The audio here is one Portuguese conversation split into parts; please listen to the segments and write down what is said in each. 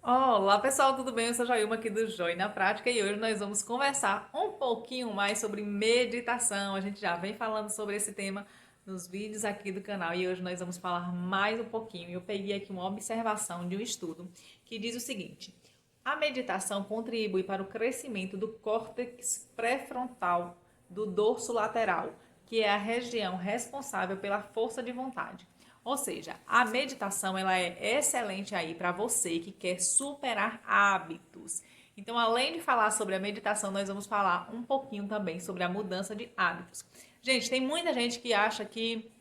Olá pessoal, tudo bem? Eu sou a Jailma aqui do Joy na Prática e hoje nós vamos conversar um pouquinho mais sobre meditação. A gente já vem falando sobre esse tema nos vídeos aqui do canal e hoje nós vamos falar mais um pouquinho. Eu peguei aqui uma observação de um estudo que diz o seguinte: a meditação contribui para o crescimento do córtex pré-frontal do dorso lateral, que é a região responsável pela força de vontade. Ou seja, a meditação ela é excelente aí para você que quer superar hábitos. Então, além de falar sobre a meditação, nós vamos falar um pouquinho também sobre a mudança de hábitos. Gente, tem muita gente que acha que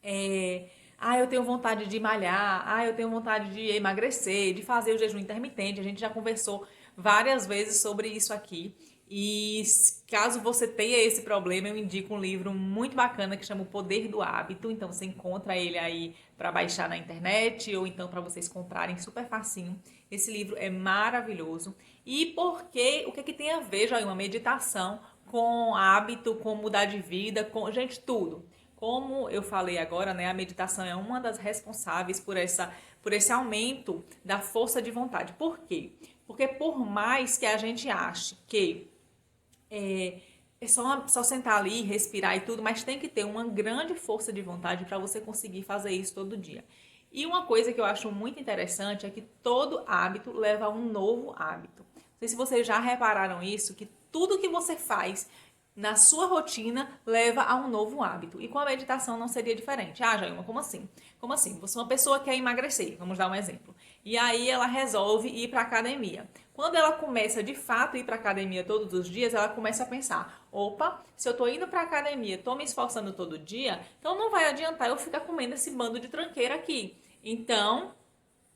eu tenho vontade de malhar, eu tenho vontade de emagrecer, de fazer o jejum intermitente. A gente já conversou várias vezes sobre isso aqui. E caso você tenha esse problema, eu indico um livro muito bacana que chama O Poder do Hábito. Então você encontra ele aí para baixar na internet ou então para vocês comprarem super facinho. Esse livro é maravilhoso. E o que tem a ver, já uma meditação com hábito, com mudar de vida, com gente tudo. Como eu falei agora, né, a meditação é uma das responsáveis por esse aumento da força de vontade. Por quê? Porque por mais que a gente ache que é só sentar ali, respirar e tudo, mas tem que ter uma grande força de vontade para você conseguir fazer isso todo dia. E uma coisa que eu acho muito interessante é que todo hábito leva a um novo hábito. Não sei se vocês já repararam isso, que tudo que você faz na sua rotina leva a um novo hábito. E com a meditação não seria diferente. Ah, Jailma, como assim? Como assim? Você é uma pessoa que quer emagrecer, vamos dar um exemplo. E aí ela resolve ir para academia. Quando ela começa de fato a ir para academia todos os dias, ela começa a pensar: opa, se eu tô indo para academia, tô me esforçando todo dia, então não vai adiantar eu ficar comendo esse bando de tranqueira aqui. Então,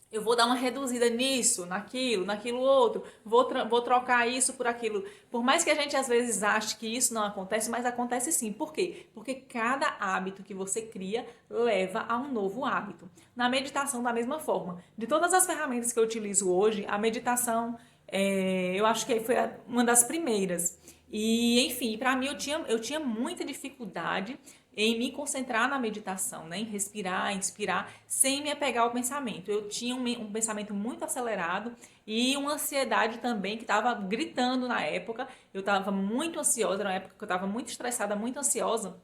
eu vou dar uma reduzida nisso, naquilo outro, vou trocar isso por aquilo. Por mais que a gente às vezes ache que isso não acontece, mas acontece sim. Por quê? Porque cada hábito que você cria leva a um novo hábito. Na meditação, da mesma forma. De todas as ferramentas que eu utilizo hoje, a meditação eu acho que foi uma das primeiras. E, enfim, para mim eu tinha muita dificuldade em me concentrar na meditação, né? Em respirar, inspirar, sem me apegar ao pensamento. Eu tinha um pensamento muito acelerado e uma ansiedade também que estava gritando na época. Eu estava muito ansiosa, na época que eu estava muito estressada, muito ansiosa.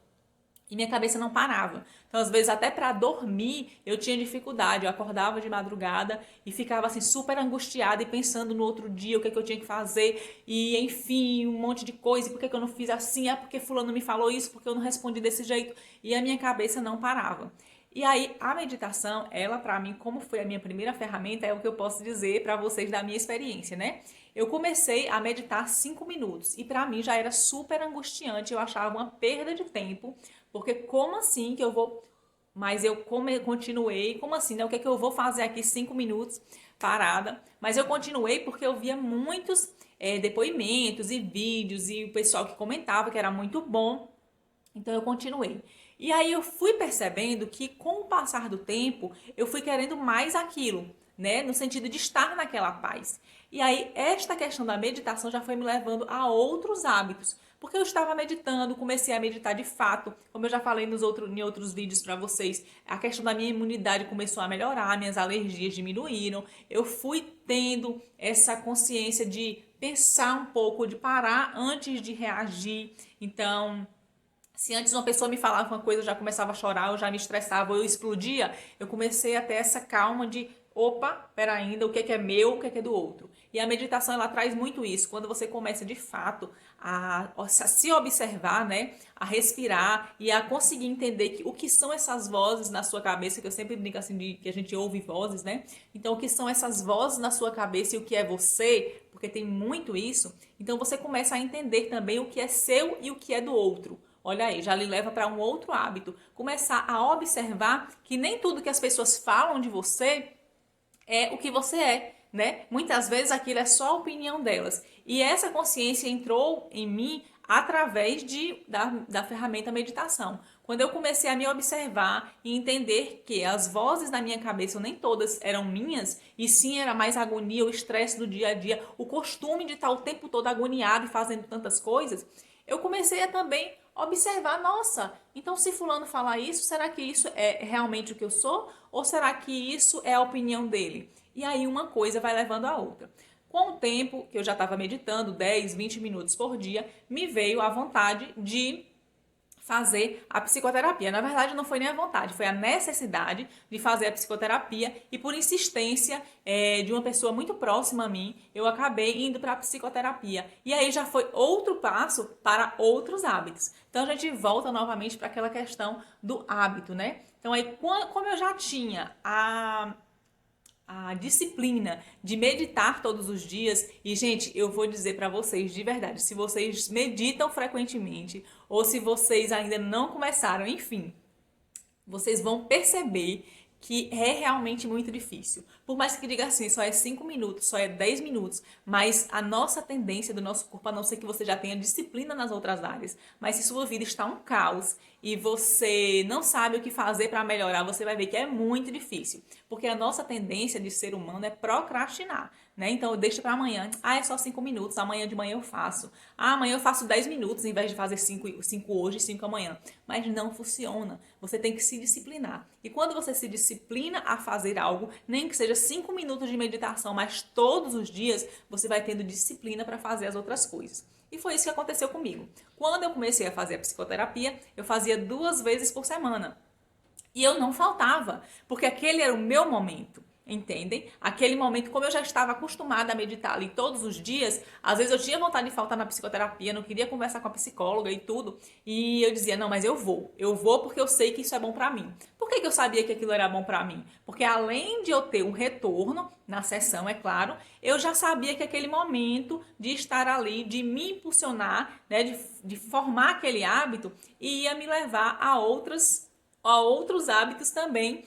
E minha cabeça não parava. Então, às vezes, até para dormir, eu tinha dificuldade. Eu acordava de madrugada e ficava assim super angustiada e pensando no outro dia o que é que eu tinha que fazer. E, enfim, um monte de coisa. E por que é que eu não fiz assim? É porque fulano me falou isso, porque eu não respondi desse jeito. E a minha cabeça não parava. E aí, a meditação, ela para mim, como foi a minha primeira ferramenta, é o que eu posso dizer para vocês da minha experiência, né? Eu comecei a meditar 5 minutos e para mim já era super angustiante, eu achava uma perda de tempo, porque como assim que eu vou. Mas eu continuei, como assim, né? O que é que eu vou fazer aqui 5 minutos parada? Mas eu continuei porque eu via muitos depoimentos e vídeos e o pessoal que comentava que era muito bom. Então eu continuei. E aí eu fui percebendo que com o passar do tempo, eu fui querendo mais aquilo, né? No sentido de estar naquela paz. E aí esta questão da meditação já foi me levando a outros hábitos. Porque eu estava meditando, comecei a meditar de fato, como eu já falei em outros vídeos para vocês, a questão da minha imunidade começou a melhorar, minhas alergias diminuíram, eu fui tendo essa consciência de pensar um pouco, de parar antes de reagir. Então, se antes uma pessoa me falava uma coisa, eu já começava a chorar, eu já me estressava, eu explodia, eu comecei a ter essa calma de, opa, pera ainda, o que é meu, o que é do outro. E a meditação, ela traz muito isso. Quando você começa, de fato, a se observar, né? A respirar e a conseguir entender o que são essas vozes na sua cabeça, que eu sempre brinco assim, de que a gente ouve vozes, né? Então, o que são essas vozes na sua cabeça e o que é você, porque tem muito isso. Então, você começa a entender também o que é seu e o que é do outro. Olha aí, já lhe leva para um outro hábito. Começar a observar que nem tudo que as pessoas falam de você é o que você é, né? Muitas vezes aquilo é só a opinião delas. E essa consciência entrou em mim através da ferramenta meditação. Quando eu comecei a me observar e entender que as vozes na minha cabeça, nem todas eram minhas, e sim era mais a agonia, o estresse do dia a dia, o costume de estar o tempo todo agoniado e fazendo tantas coisas, eu comecei a também observar, nossa, então se fulano falar isso, será que isso é realmente o que eu sou? Ou será que isso é a opinião dele? E aí uma coisa vai levando a outra. Com o tempo que eu já estava meditando, 10, 20 minutos por dia, me veio a vontade de fazer a psicoterapia. Na verdade, não foi nem a vontade, foi a necessidade de fazer a psicoterapia e por insistência de uma pessoa muito próxima a mim, eu acabei indo para a psicoterapia. E aí já foi outro passo para outros hábitos. Então a gente volta novamente para aquela questão do hábito, né? Então aí, como eu já tinha a disciplina de meditar todos os dias. E, gente, eu vou dizer para vocês de verdade, se vocês meditam frequentemente ou se vocês ainda não começaram, enfim, vocês vão perceber que é realmente muito difícil. Por mais que diga assim, só é 5 minutos, só é 10 minutos, mas a nossa tendência do nosso corpo, a não ser que você já tenha disciplina nas outras áreas, mas se sua vida está um caos e você não sabe o que fazer para melhorar, você vai ver que é muito difícil. Porque a nossa tendência de ser humano é procrastinar, né? Então eu deixo para amanhã. Ah, é só 5 minutos, amanhã de manhã eu faço. Ah, amanhã eu faço 10 minutos em vez de fazer 5 hoje e 5 amanhã. Mas não funciona. Você tem que se disciplinar. E quando você se disciplina a fazer algo, nem que seja 5 minutos de meditação, mas todos os dias, você vai tendo disciplina para fazer as outras coisas. E foi isso que aconteceu comigo. Quando eu comecei a fazer a psicoterapia, eu fazia 2 vezes por semana. E eu não faltava, porque aquele era o meu momento. Entendem? Aquele momento, como eu já estava acostumada a meditar ali todos os dias, às vezes eu tinha vontade de faltar na psicoterapia, não queria conversar com a psicóloga e tudo, e eu dizia, não, mas eu vou porque eu sei que isso é bom pra mim. Por que eu sabia que aquilo era bom pra mim? Porque além de eu ter um retorno na sessão, é claro, eu já sabia que aquele momento de estar ali, de me impulsionar, né, de formar aquele hábito, ia me levar a outros hábitos também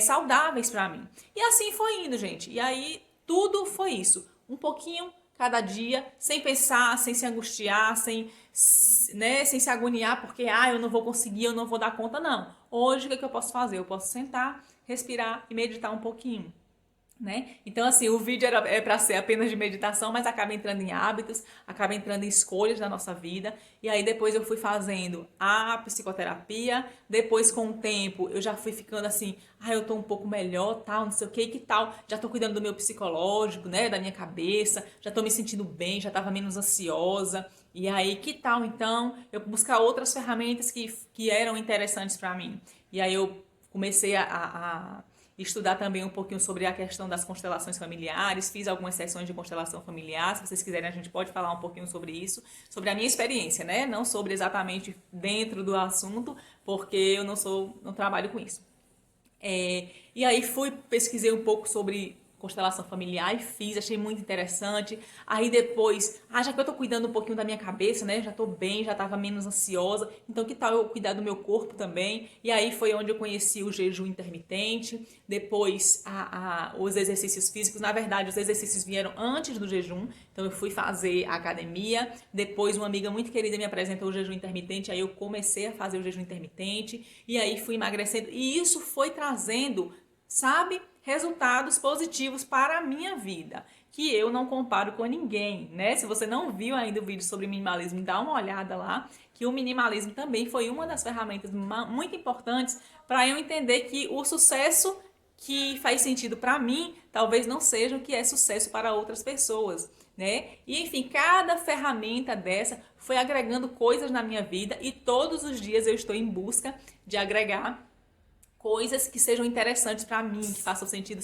saudáveis para mim. E assim foi indo, gente. E aí tudo foi isso. Um pouquinho cada dia, sem pensar, sem se angustiar, sem se agoniar, porque eu não vou conseguir, eu não vou dar conta, não. Hoje o que eu posso fazer? Eu posso sentar, respirar e meditar um pouquinho. Né? Então, assim, o vídeo é para ser apenas de meditação, mas acaba entrando em hábitos, acaba entrando em escolhas da nossa vida. E aí depois eu fui fazendo a psicoterapia, depois com o tempo eu já fui ficando assim, eu tô um pouco melhor, tal, não sei o que tal, já tô cuidando do meu psicológico, né, da minha cabeça, já tô me sentindo bem, já tava menos ansiosa. E aí, que tal então eu buscar outras ferramentas que eram interessantes para mim? E aí eu comecei a estudar também um pouquinho sobre a questão das constelações familiares, fiz algumas sessões de constelação familiar, se vocês quiserem a gente pode falar um pouquinho sobre isso, sobre a minha experiência, né? Não sobre exatamente dentro do assunto, porque eu não trabalho com isso. E aí pesquisei um pouco sobre constelação familiar e fiz, achei muito interessante. Aí depois, já que eu tô cuidando um pouquinho da minha cabeça, né? Já tô bem, já tava menos ansiosa. Então que tal eu cuidar do meu corpo também? E aí foi onde eu conheci o jejum intermitente, depois os exercícios físicos. Na verdade, os exercícios vieram antes do jejum. Então eu fui fazer a academia, depois uma amiga muito querida me apresentou o jejum intermitente, aí eu comecei a fazer o jejum intermitente e aí fui emagrecendo e isso foi trazendo, sabe, resultados positivos para a minha vida, que eu não comparo com ninguém, né? Se você não viu ainda o vídeo sobre minimalismo, dá uma olhada lá, que o minimalismo também foi uma das ferramentas muito importantes para eu entender que o sucesso que faz sentido para mim, talvez não seja o que é sucesso para outras pessoas, né? E enfim, cada ferramenta dessa foi agregando coisas na minha vida e todos os dias eu estou em busca de agregar coisas que sejam interessantes para mim, que façam sentido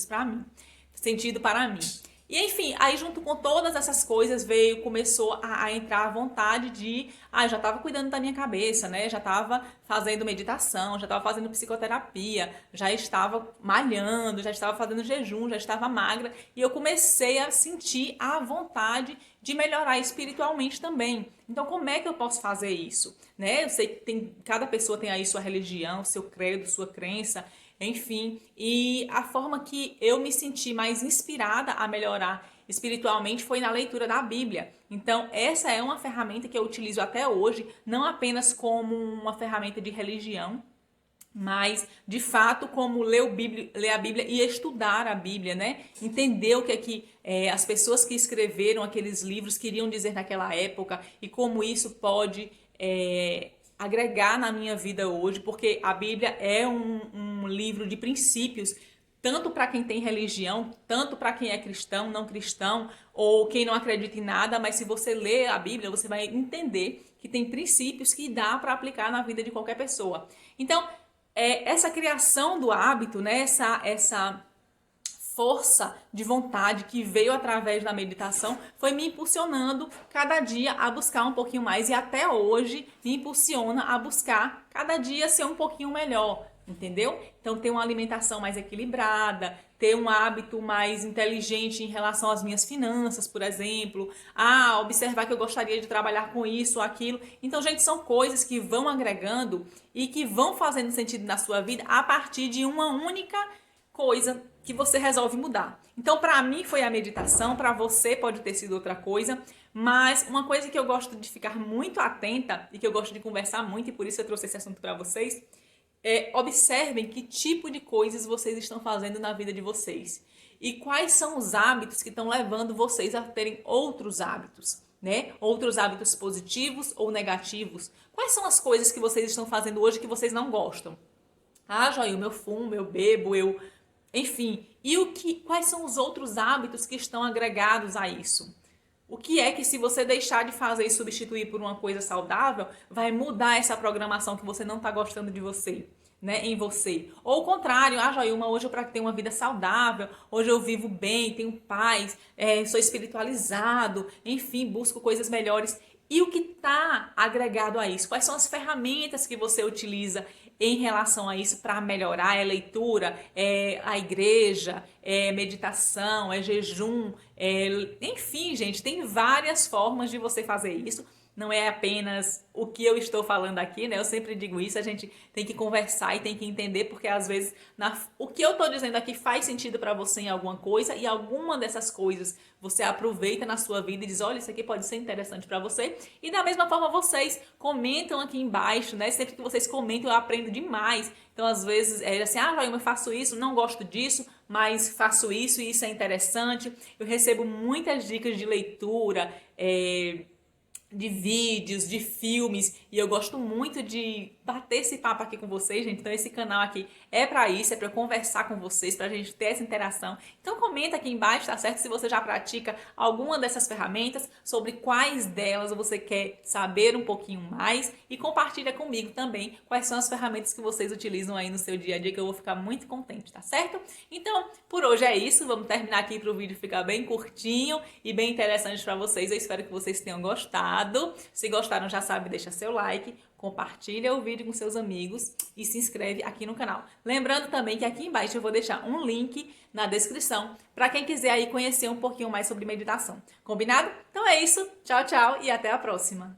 para mim. E enfim, aí junto com todas essas coisas começou a entrar a vontade de, eu já estava cuidando da minha cabeça, né? Já estava fazendo meditação, já estava fazendo psicoterapia, já estava malhando, já estava fazendo jejum, já estava magra e eu comecei a sentir a vontade de melhorar espiritualmente também. Então, como é que eu posso fazer isso? Né? Eu sei que cada pessoa tem aí sua religião, seu credo, sua crença, enfim, e a forma que eu me senti mais inspirada a melhorar espiritualmente foi na leitura da Bíblia. Então, essa é uma ferramenta que eu utilizo até hoje, não apenas como uma ferramenta de religião, mas de fato como ler a Bíblia e estudar a Bíblia, né? Entender o que é que as pessoas que escreveram aqueles livros queriam dizer naquela época e como isso pode agregar na minha vida hoje, porque a Bíblia é um livro de princípios, tanto para quem tem religião, tanto para quem é cristão, não cristão, ou quem não acredita em nada, mas se você ler a Bíblia, você vai entender que tem princípios que dá para aplicar na vida de qualquer pessoa. Então, essa criação do hábito, né, essa força de vontade que veio através da meditação foi me impulsionando cada dia a buscar um pouquinho mais e até hoje me impulsiona a buscar cada dia ser um pouquinho melhor, entendeu? Então ter uma alimentação mais equilibrada, ter um hábito mais inteligente em relação às minhas finanças, por exemplo, observar que eu gostaria de trabalhar com isso ou aquilo. Então, gente, são coisas que vão agregando e que vão fazendo sentido na sua vida a partir de uma única coisa que você resolve mudar. Então, para mim foi a meditação, para você pode ter sido outra coisa, mas uma coisa que eu gosto de ficar muito atenta e que eu gosto de conversar muito, e por isso eu trouxe esse assunto para vocês, observem que tipo de coisas vocês estão fazendo na vida de vocês e quais são os hábitos que estão levando vocês a terem outros hábitos, né? Outros hábitos positivos ou negativos. Quais são as coisas que vocês estão fazendo hoje que vocês não gostam? Joilma, eu fumo, eu bebo, enfim, quais são os outros hábitos que estão agregados a isso? O que é que se você deixar de fazer e substituir por uma coisa saudável, vai mudar essa programação que você não está gostando de você, né, em você? Ou o contrário, Joilma, hoje eu pratiquei uma vida saudável, hoje eu vivo bem, tenho paz, sou espiritualizado, enfim, busco coisas melhores. E o que está agregado a isso? Quais são as ferramentas que você utiliza em relação a isso para melhorar? É leitura, a igreja, meditação, jejum, enfim, gente, tem várias formas de você fazer isso. Não é apenas o que eu estou falando aqui, né? Eu sempre digo isso, a gente tem que conversar e tem que entender, porque às vezes o que eu estou dizendo aqui faz sentido para você em alguma coisa e alguma dessas coisas você aproveita na sua vida e diz, olha, isso aqui pode ser interessante para você. E da mesma forma vocês comentam aqui embaixo, né? Sempre que vocês comentam eu aprendo demais. Então às vezes é assim, Joilma, eu faço isso, não gosto disso, mas faço isso e isso é interessante. Eu recebo muitas dicas de leitura, de vídeos, de filmes, e eu gosto muito de bater esse papo aqui com vocês, gente. Então esse canal aqui é para isso, é para eu conversar com vocês, pra gente ter essa interação. Então comenta aqui embaixo, tá certo? Se você já pratica alguma dessas ferramentas, sobre quais delas você quer saber um pouquinho mais, e compartilha comigo também quais são as ferramentas que vocês utilizam aí no seu dia a dia, que eu vou ficar muito contente, tá certo? Então, por hoje é isso, vamos terminar aqui para o vídeo ficar bem curtinho e bem interessante para vocês. Eu espero que vocês tenham gostado. Se gostaram, já sabe, deixa seu like, compartilha o vídeo com seus amigos e se inscreve aqui no canal. Lembrando também que aqui embaixo eu vou deixar um link na descrição para quem quiser aí conhecer um pouquinho mais sobre meditação. Combinado? Então é isso. Tchau, tchau e até a próxima.